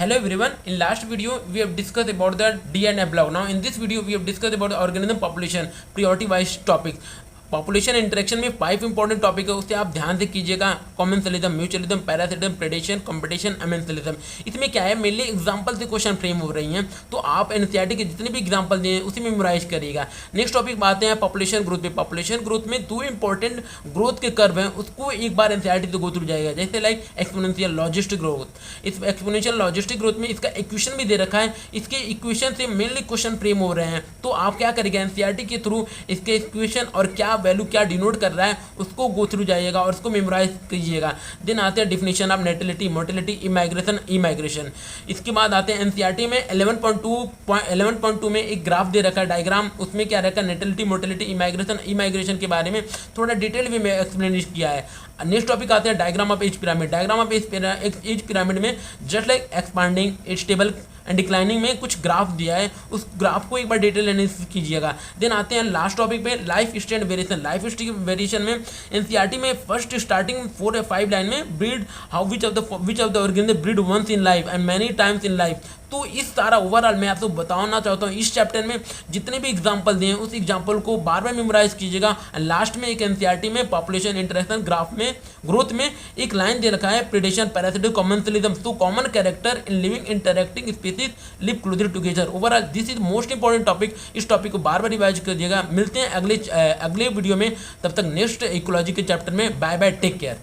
Hello everyone, in last video we have discussed about the DNA block. Now in this video we have discussed about the organism population priority wise topics. Population interaction में 5 important topic है, उससे आप ध्यान से कीजिएगा। Commensalism, mutualism, parasitism, predation, competition, amensalism. इसमें क्या है, मेनली एग्जांपल से क्वेश्चन फ्रेम हो रही हैं, तो आप एनसीईआरटी के जितने भी एग्जांपल दिए हैं उसी में मेमोराइज करिएगा। नेक्स्ट टॉपिक आते हैं पॉपुलेशन ग्रोथ पे। पॉपुलेशन ग्रोथ में 2 इंपॉर्टेंट ग्रोथ के कर्व हैं, उसको एक बार एनसीईआरटी से गो थ्रू जाएगा। जैसे लाइक एक्सपोनेंशियल लॉजिस्टिक ग्रोथ। इस एक्सपोनेंशियल लॉजिस्टिक ग्रोथ में इसका इक्वेशन भी दे रखा है, इसके इक्वेशन से मेनली क्वेश्चन फ्रेम हो रहे हैं। तो आप क्या करेंगे, एनसीईआरटी के थ्रू इसके इक्वेशन और क्या वैल्यू क्या डिनोट कर रहा है उसको गो थ्रू जाइएगा और उसको मेमोराइज कीजिएगा। देन आते हैं डिफिनेशन ऑफ नेटिलिटी, मोर्टिलिटी, इमाइग्रेशन। इसके बाद आते हैं एनसीईआरटी में 11.2 में एक ग्राफ दे रखा है, डायग्राम। उसमें क्या रखा है, नेटिलिटी, मोर्टिलिटी, इमाइग्रेशन के बारे में थोड़ा डिटेल में मैं एक्सप्लेन किया है। नेक्स्ट टॉपिक आते हैं diagram of age pyramid. Diagram of age pyramid में just like expanding, stable and declining में कुछ ग्राफ दिया है, उस ग्राफ को एक बार डिटेल एनालिसिस कीजिएगा। देन आते हैं लास्ट टॉपिक पे lifestyle variation. Lifestyle variation में एनसीईआरटी में फर्स्ट स्टार्टिंग 4 या 5 लाइन में breed how which of the organism breed once in life and many times in life. तो इस सारा ओवरऑल मैं आपको बताना चाहता हूँ, इस चैप्टर में जितने भी एग्जाम्पल दिए हैं उस एग्जाम्पल को बार बार मेमोराइज कीजिएगा। लास्ट में एक एनसीईआरटी में पॉपुलेशन इंटरेक्शन ग्राफ में ग्रोथ में एक लाइन दे रखा है, प्रेडेशन, पैरासिटिज्म, कॉमेंसलिज्म। तो common character in living interacting species live closer together. Overall this is most important topic. इस टॉपिक को बार बार रिवाइज कीजिएगा। मिलते हैं अगले वीडियो में, तब तक नेक्स्ट इकोलॉजी के चैप्टर में। Bye bye, take care.